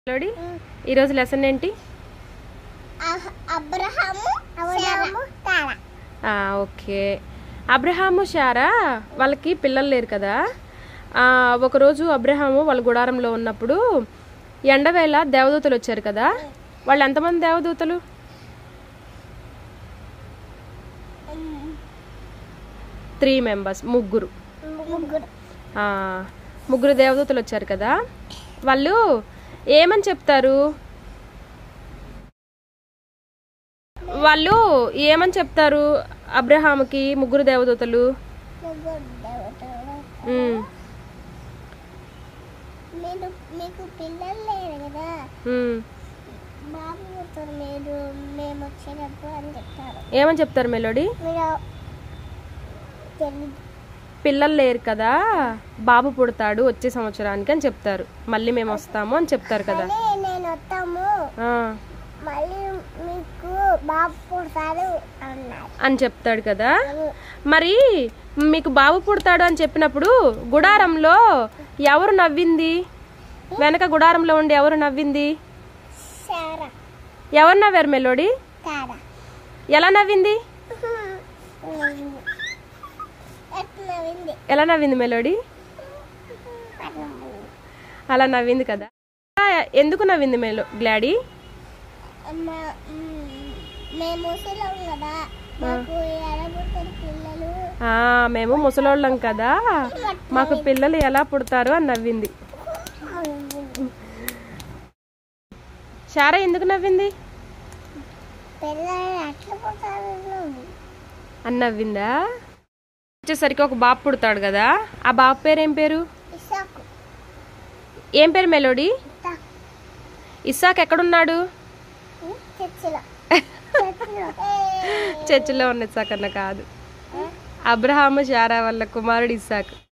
లోడి ఈరోజు లెసన్ ఏంటి? ఓకే. అబ్రహాము శారా వాళ్ళకి పిల్లలు లేరు కదా. ఒకరోజు అబ్రహాము వాళ్ళ గుడారంలో ఉన్నప్పుడు ఎండవేళ దేవదూతలు వచ్చారు కదా. వాళ్ళు ఎంతమంది దేవదూతలు? 3 మెంబర్స్, ముగ్గురు దేవదూతలు వచ్చారు కదా. వాళ్ళు ఏమని చెప్తారు? అబ్రహాముకి ముగ్గురు దేవదూతలు ఏమని చెప్తారు మెలోడీ? పిల్లలు లేరు కదా, బాబు పుడతాడు వచ్చే సంవత్సరానికి అని చెప్తారు. మళ్ళీ మేము వస్తాము అని చెప్తారు కదా. అని చెప్తాడు కదా. మరి మీకు బాబు పుడతాడు అని చెప్పినప్పుడు గుడారంలో ఎవరు నవ్వింది? వెనక గుడారంలో ఉండి ఎవరు నవ్వింది? ఎవరు నవ్వారు మెలోడీ? ఎలా నవ్వింది? ఎలా నవ్వింది మెలోడీ? అలా నవ్వింది కదా. ఎందుకు నవ్వింది గ్లాడీ? మేము ముసలోళ్ళం కదా, మాకు పిల్లలు ఎలా పుడతారు అని నవ్వింది. శారా ఎందుకు నవ్వింది అని నవ్విందా? వచ్చేసరికి ఒక బాబు పుడతాడు కదా, ఆ బాబు పేరు ఏం పేరు? ఏం పేరు మెలోడీ? ఇస్సాక్ ఎక్కడున్నాడు? చర్చిలో ఉన్న ఇస్సాక్ అన్న కాదు, అబ్రహాము శారా వాళ్ళ కుమారుడు ఇస్సాక్.